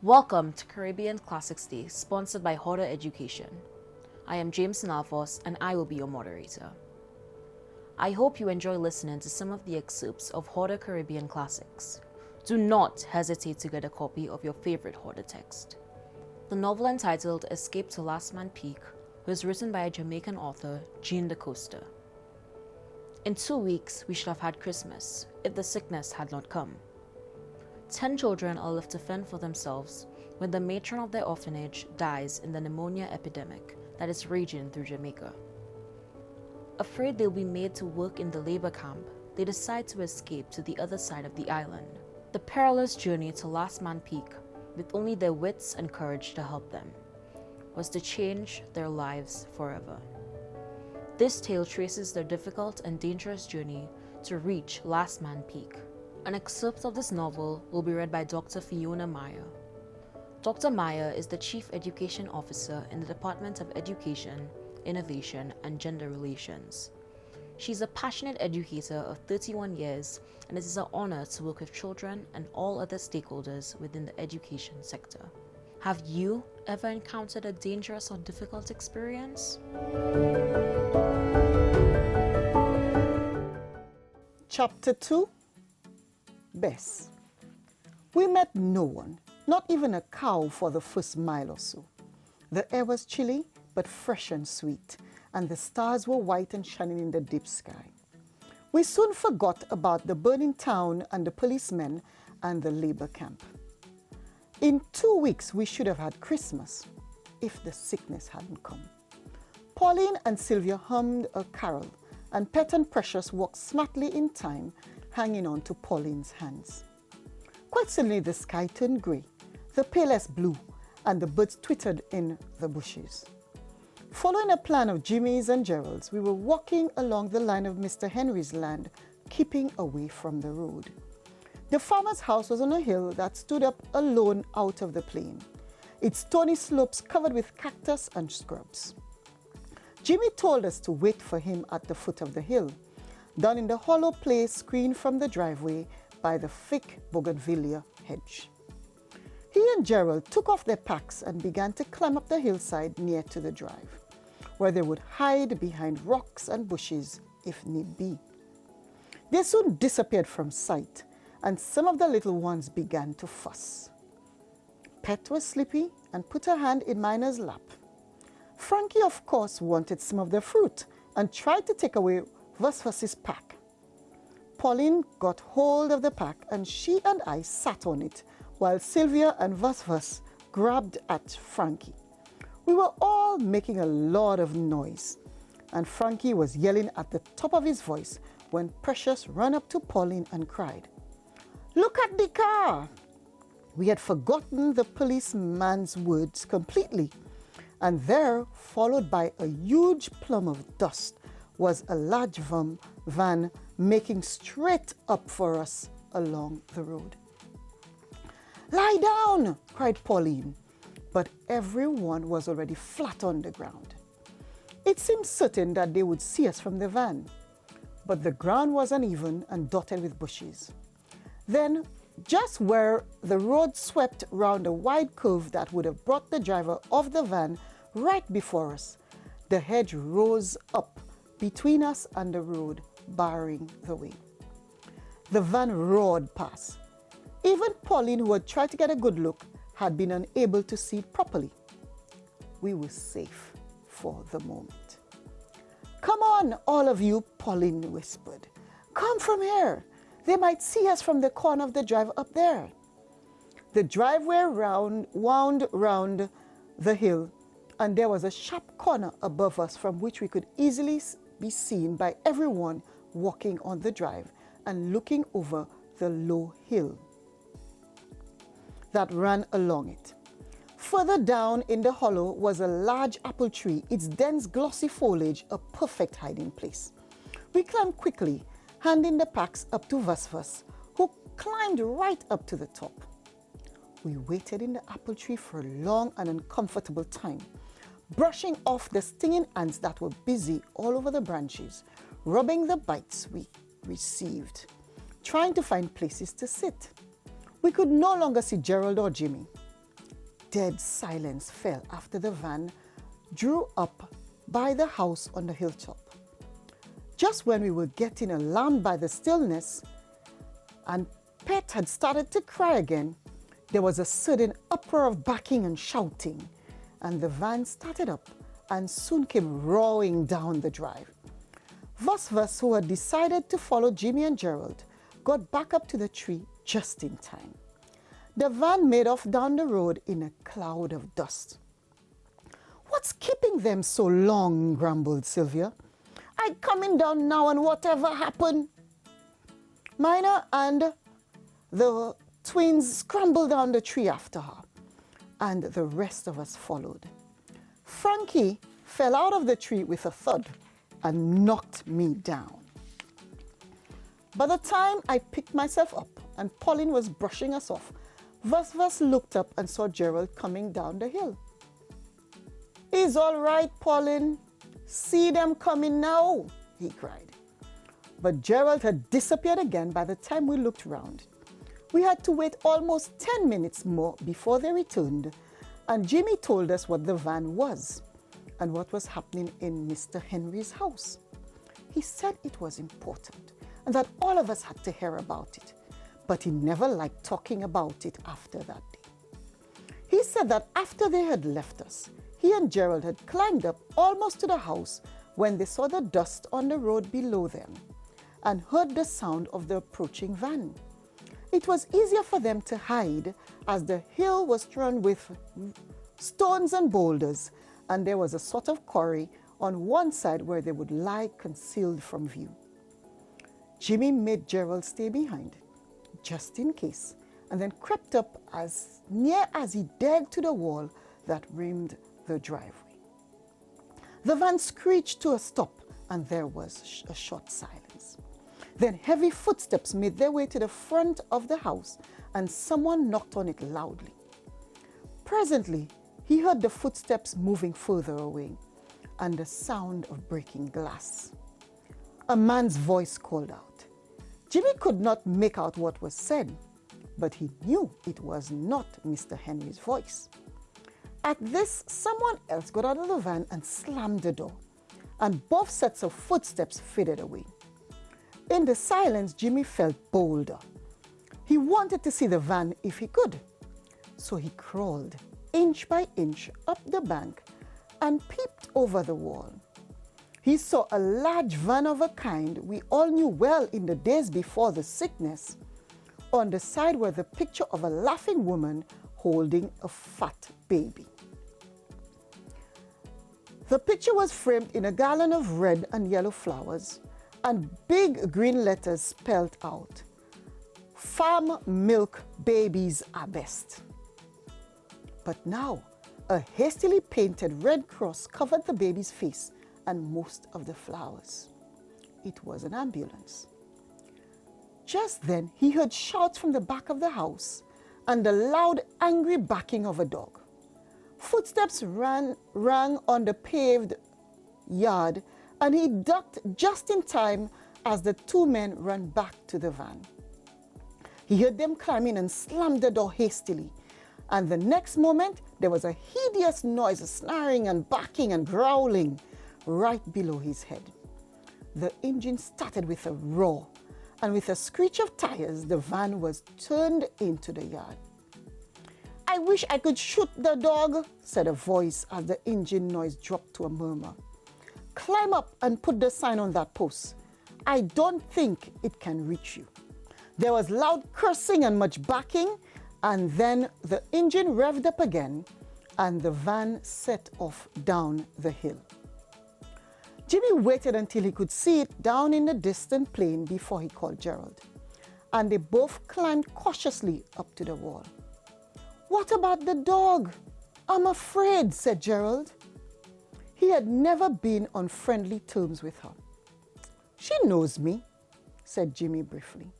Welcome to Caribbean Classics Day, sponsored by Hoarder Education. I am James Nalfos and I will be your moderator. I hope you enjoy listening to some of the excerpts of Hoarder Caribbean Classics. Do not hesitate to get a copy of your favorite Hoarder text. The novel entitled Escape to Last Man Peak was written by a Jamaican author, Jean DaCosta. In 2 weeks, we should have had Christmas, if the sickness had not come. 10 children are left to fend for themselves when the matron of their orphanage dies in the pneumonia epidemic that is raging through Jamaica. Afraid they'll be made to work in the labor camp, they decide to escape to the other side of the island. The perilous journey to Last Man Peak, with only their wits and courage to help them, was to change their lives forever. This tale traces their difficult and dangerous journey to reach Last Man Peak. An excerpt of this novel will be read by Dr. Fiona Meyer. Dr. Meyer is the Chief Education Officer in the Department of Education, Innovation, and Gender Relations. She's a passionate educator of 31 years, and it is an honor to work with children and all other stakeholders within the education sector. Have you ever encountered a dangerous or difficult experience? Chapter 2, Bess. We met no one, not even a cow for the first mile or so. The air was chilly, but fresh and sweet, and the stars were white and shining in the deep sky. We soon forgot about the burning town and the policemen and the labor camp. In 2 weeks, we should have had Christmas, if the sickness hadn't come. Pauline and Sylvia hummed a carol, and Pet and Precious walked smartly in time, hanging on to Pauline's hands. Quite suddenly the sky turned grey, the palest blue, and the birds twittered in the bushes. Following a plan of Jimmy's and Gerald's, we were walking along the line of Mr. Henry's land, keeping away from the road. The farmer's house was on a hill that stood up alone out of the plain, its stony slopes covered with cactus and scrubs. Jimmy told us to wait for him at the foot of the hill, down in the hollow place screened from the driveway by the thick bougainvillea hedge. He and Gerald took off their packs and began to climb up the hillside near to the drive, where they would hide behind rocks and bushes if need be. They soon disappeared from sight, and some of the little ones began to fuss. Pet was sleepy and put her hand in Miner's lap. Frankie, of course, wanted some of the fruit and tried to take away Vasvas's pack. Pauline got hold of the pack and she and I sat on it while Sylvia and Vasvas grabbed at Frankie. We were all making a lot of noise, and Frankie was yelling at the top of his voice when Precious ran up to Pauline and cried, "Look at the car!" We had forgotten the policeman's words completely, and there, followed by a huge plume of dust, was a large van making straight up for us along the road. "Lie down!" cried Pauline, but everyone was already flat on the ground. It seemed certain that they would see us from the van, but the ground was uneven and dotted with bushes. Then, just where the road swept round a wide curve that would have brought the driver of the van right before us, the hedge rose up between us and the road, barring the way. The van roared past. Even Pauline, who had tried to get a good look, had been unable to see it properly. We were safe for the moment. "Come on, all of you," Pauline whispered. "Come from here. They might see us from the corner of the drive up there." The driveway wound round the hill, and there was a sharp corner above us from which we could easily be seen by everyone walking on the drive and looking over the low hill that ran along it. Further down in the hollow was a large apple tree, its dense glossy foliage a perfect hiding place. We climbed quickly, handing the packs up to Vasvas, who climbed right up to the top. We waited in the apple tree for a long and uncomfortable time, brushing off the stinging ants that were busy all over the branches, rubbing the bites we received, trying to find places to sit. We could no longer see Gerald or Jimmy. dead silence fell after the van drew up by the house on the hilltop. Just when we were getting alarmed by the stillness and Pet had started to cry again, there was a sudden uproar of barking and shouting, and the van started up and soon came roaring down the drive. Thus of us who had decided to follow Jimmy and Gerald got back up to the tree just in time. The van made off down the road in a cloud of dust. "What's keeping them so long?" grumbled Sylvia. "I'm coming down now and whatever happened?" Mina and the twins scrambled down the tree after her, and the rest of us followed. Frankie fell out of the tree with a thud and knocked me down. By the time I picked myself up and Pauline was brushing us off, Vas looked up and saw Gerald coming down the hill. "He's all right, Pauline. See them coming now," he cried. But Gerald had disappeared again by the time we looked round. We had to wait almost 10 minutes more before they returned, and Jimmy told us what the van was and what was happening in Mr. Henry's house. He said it was important and that all of us had to hear about it, but he never liked talking about it after that day. He said that after they had left us, he and Gerald had climbed up almost to the house when they saw the dust on the road below them and heard the sound of the approaching van. It was easier for them to hide as the hill was strewn with stones and boulders, and there was a sort of quarry on one side where they would lie concealed from view. Jimmy made Gerald stay behind, just in case, and then crept up as near as he dared to the wall that rimmed the driveway. The van screeched to a stop, and there was a short silence. Then heavy footsteps made their way to the front of the house, and someone knocked on it loudly. Presently, he heard the footsteps moving further away and the sound of breaking glass. A man's voice called out. Jimmy could not make out what was said, but he knew it was not Mr. Henry's voice. At this, someone else got out of the van and slammed the door, and both sets of footsteps faded away. In the silence, Jimmy felt bolder. He wanted to see the van if he could, so he crawled inch by inch up the bank and peeped over the wall. He saw a large van of a kind we all knew well in the days before the sickness. On the side was the picture of a laughing woman holding a fat baby. The picture was framed in a garland of red and yellow flowers, and big green letters spelled out, "Farm milk babies are best." But now, a hastily painted red cross covered the baby's face and most of the flowers. It was an ambulance. Just then, he heard shouts from the back of the house and the loud, angry barking of a dog. Footsteps rang on the paved yard, and he ducked just in time as the two men ran back to the van. He heard them climb in and slammed the door hastily, and the next moment there was a hideous noise of snarling and barking and growling right below his head. The engine started with a roar, and with a screech of tires, the van was turned into the yard. "I wish I could shoot the dog," said a voice as the engine noise dropped to a murmur. "Climb up and put the sign on that post. I don't think it can reach you." There was loud cursing and much barking, and then the engine revved up again, and the van set off down the hill. Jimmy waited until he could see it down in the distant plain before he called Gerald, and they both climbed cautiously up to the wall. "What about the dog? I'm afraid," said Gerald. He had never been on friendly terms with her. "She knows me," said Jimmy briefly.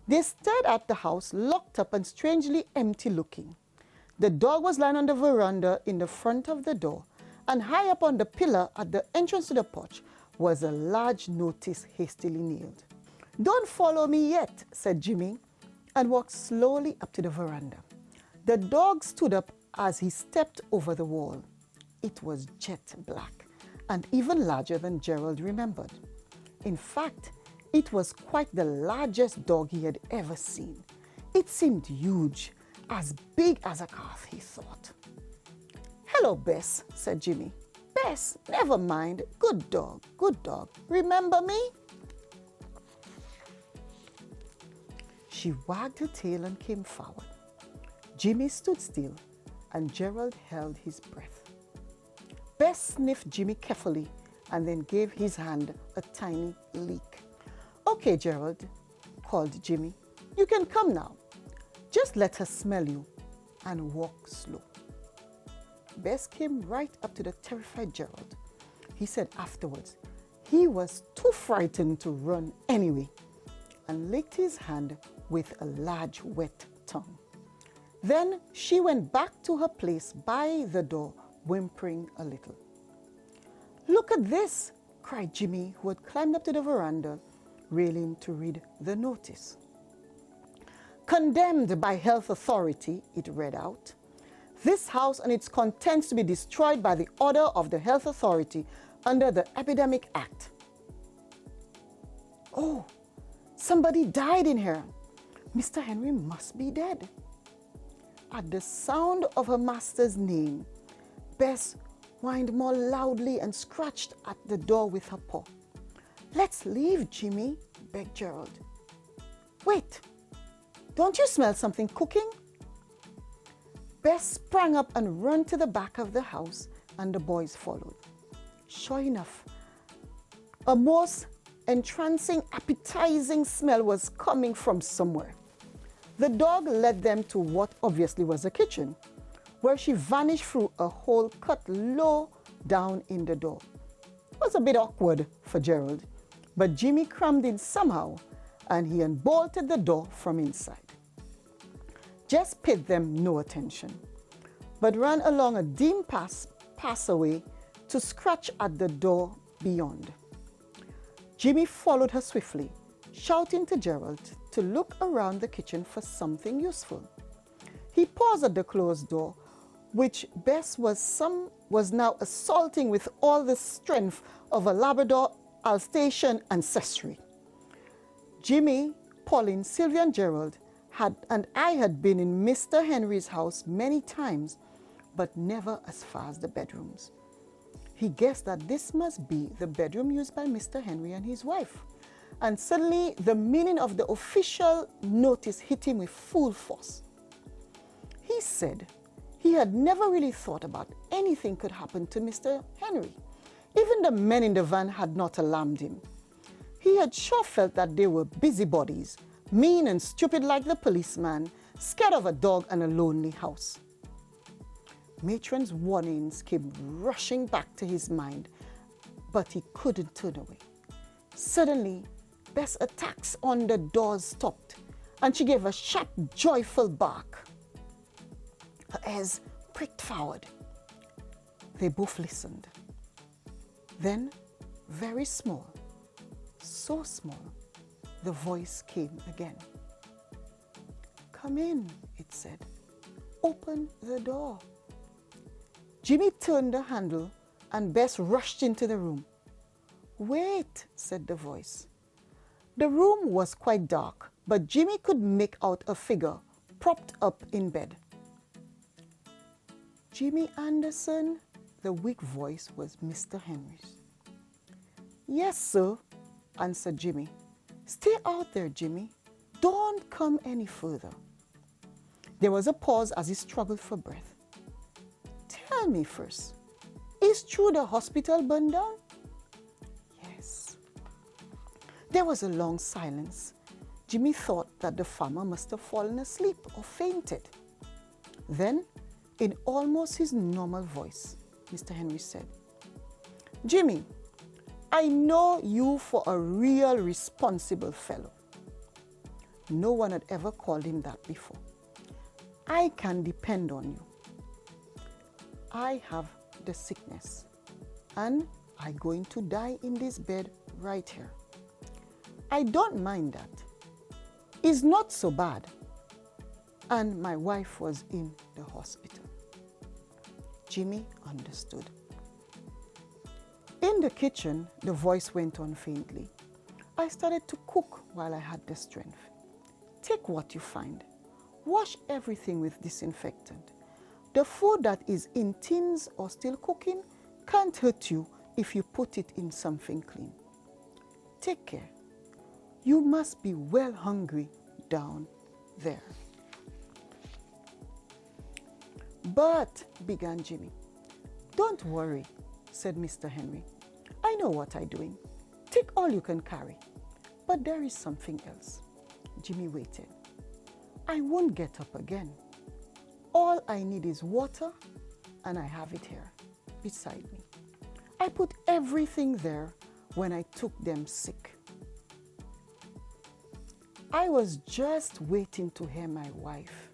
They stared at the house, locked up and strangely empty looking. The dog was lying on the veranda in the front of the door, and high up on the pillar at the entrance to the porch was a large notice hastily nailed. "Don't follow me yet," said Jimmy, and walked slowly up to the veranda. The dog stood up as he stepped over the wall. It was jet black and even larger than Gerald remembered. In fact, it was quite the largest dog he had ever seen. It seemed huge, as big as a calf, he thought. "Hello, Bess," said Jimmy. "Bess, never mind. Good dog, good dog. Remember me?" She wagged her tail and came forward. Jimmy stood still, and Gerald held his breath. Bess sniffed Jimmy carefully and then gave his hand a tiny lick. "Okay, Gerald," called Jimmy. "You can come now. Just let her smell you and walk slow." Bess came right up to the terrified Gerald. He said afterwards he was too frightened to run anyway, and licked his hand with a large wet tongue. Then she went back to her place by the door, whimpering a little. "Look at this," cried Jimmy, who had climbed up to the veranda railing to read the notice. "Condemned by health authority," it read out. "This house and its contents to be destroyed by the order of the health authority under the Epidemic Act." "Oh, somebody died in here. Mr. Henry must be dead." At the sound of her master's name, Bess whined more loudly and scratched at the door with her paw. "Let's leave, Jimmy," begged Gerald. "Wait, don't you smell something cooking?" Bess sprang up and ran to the back of the house, and the boys followed. Sure enough, a most entrancing, appetizing smell was coming from somewhere. The dog led them to what obviously was a kitchen, where she vanished through a hole cut low down in the door. It was a bit awkward for Gerald, but Jimmy crammed in somehow, and he unbolted the door from inside. Jess paid them no attention, but ran along a dim passageway to scratch at the door beyond. Jimmy followed her swiftly, shouting to Gerald to look around the kitchen for something useful. He paused at the closed door, which Bess was now assaulting with all the strength of a Labrador Alsatian ancestry. Jimmy, Pauline, Sylvia, and Gerald and I had been in Mr. Henry's house many times, but never as far as the bedrooms. He guessed that this must be the bedroom used by Mr. Henry and his wife, and suddenly the meaning of the official notice hit him with full force. He said he had never really thought about anything could happen to Mr. Henry. Even the men in the van had not alarmed him. He had sure felt that they were busybodies, mean and stupid like the policeman, scared of a dog and a lonely house. Matron's warnings came rushing back to his mind, but he couldn't turn away. Suddenly, Bess' attacks on the doors stopped, and she gave a sharp, joyful bark. Her ears pricked forward. They both listened. Then, very small, so small, the voice came again. "Come in," it said. "Open the door." Jimmy turned the handle, and Bess rushed into the room. "Wait," said the voice. The room was quite dark, but Jimmy could make out a figure propped up in bed. "Jimmy Anderson?" The weak voice was Mr. Henry's. "Yes, sir," answered Jimmy. "Stay out there, Jimmy. Don't come any further." There was a pause as he struggled for breath. "Tell me first, is true the hospital burned down?" "Yes." There was a long silence. Jimmy thought that the farmer must have fallen asleep or fainted. Then, in almost his normal voice, Mr. Henry said, "Jimmy, I know you for a real responsible fellow." No one had ever called him that before. "I can depend on you. I have the sickness, and I'm going to die in this bed right here. I don't mind that. It's not so bad. And my wife was in the hospital." Jimmy understood. In the kitchen, the voice went on faintly. I started to cook while I had the strength. Take what you find. Wash everything with disinfectant. The food that is in tins or still cooking can't hurt you if you put it in something clean. Take care. You must be well hungry down there. But, began Jimmy. Don't worry, said Mr. Henry. I know what I'm doing. Take all you can carry. But there is something else. Jimmy waited. I won't get up again. All I need is water, and I have it here, beside me. I put everything there when I took them sick. I was just waiting to hear my wife.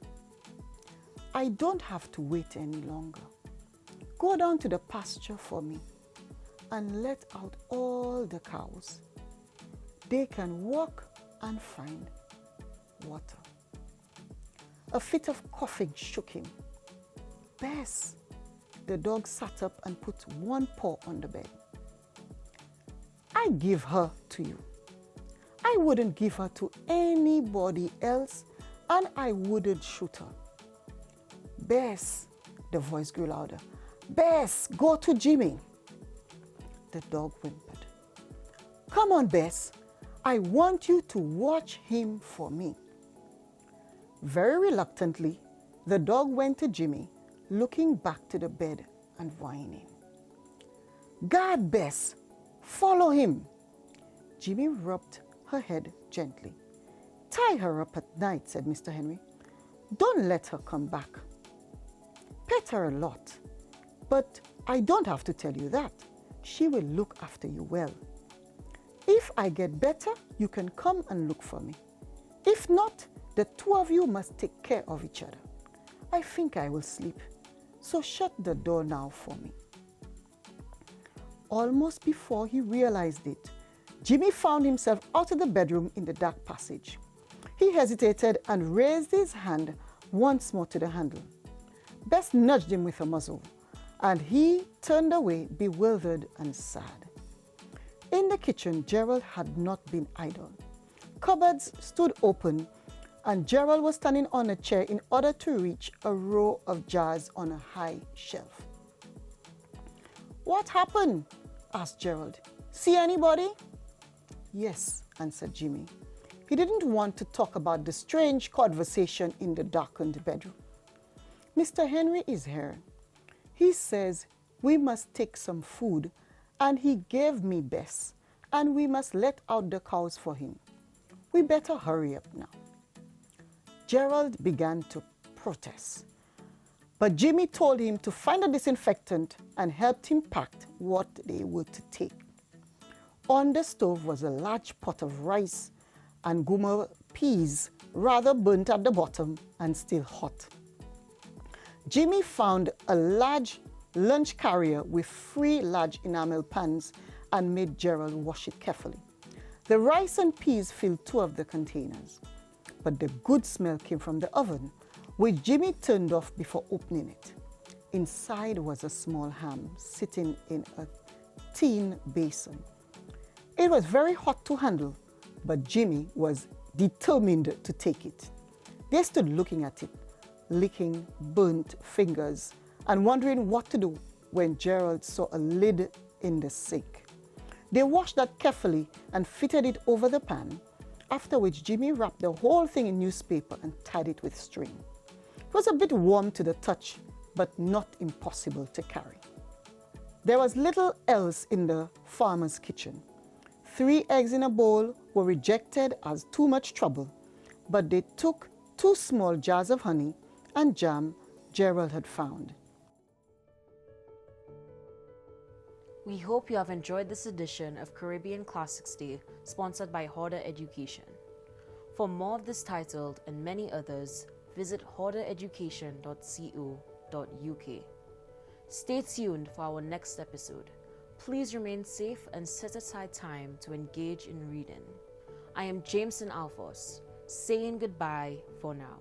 I don't have to wait any longer. Go down to the pasture for me and let out all the cows. They can walk and find water. A fit of coughing shook him. Bess, the dog sat up and put one paw on the bed. I give her to you. I wouldn't give her to anybody else, and I wouldn't shoot her. Bess, the voice grew louder. Bess, go to Jimmy. The dog whimpered. Come on, Bess. I want you to watch him for me. Very reluctantly, the dog went to Jimmy, looking back to the bed and whining. Guard, Bess. Follow him. Jimmy rubbed her head gently. Tie her up at night, said Mr. Henry. Don't let her come back. Pet her a lot, but I don't have to tell you that. She will look after you well. If I get better, you can come and look for me. If not, the two of you must take care of each other. I think I will sleep, so shut the door now for me. Almost before he realized it, Jimmy found himself out of the bedroom in the dark passage. He hesitated and raised his hand once more to the handle. Bess nudged him with her muzzle, and he turned away bewildered and sad. In the kitchen, Gerald had not been idle. Cupboards stood open, and Gerald was standing on a chair in order to reach a row of jars on a high shelf. What happened? Asked Gerald. See anybody? Yes, answered Jimmy. He didn't want to talk about the strange conversation in the darkened bedroom. Mr. Henry is here. He says we must take some food, and he gave me Bess, and we must let out the cows for him. We better hurry up now. Gerald began to protest, but Jimmy told him to find a disinfectant and helped him pack what they were to take. On the stove was a large pot of rice and guma peas, rather burnt at the bottom and still hot. Jimmy found a large lunch carrier with 3 large enamel pans and made Gerald wash it carefully. The rice and peas filled 2 of the containers, but the good smell came from the oven, which Jimmy turned off before opening it. Inside was a small ham sitting in a tin basin. It was very hot to handle, but Jimmy was determined to take it. They stood looking at it, licking burnt fingers and wondering what to do when Gerald saw a lid in the sink. They washed that carefully and fitted it over the pan, after which Jimmy wrapped the whole thing in newspaper and tied it with string. It was a bit warm to the touch, but not impossible to carry. There was little else in the farmer's kitchen. 3 eggs in a bowl were rejected as too much trouble, but they took 2 small jars of honey and jam Gerald had found. We hope you have enjoyed this edition of Caribbean Classics Day, sponsored by Horder Education. For more of this titled and many others, visit hordereducation.co.uk. Stay tuned for our next episode. Please remain safe and set aside time to engage in reading. I am Jameson Alphos, saying goodbye for now.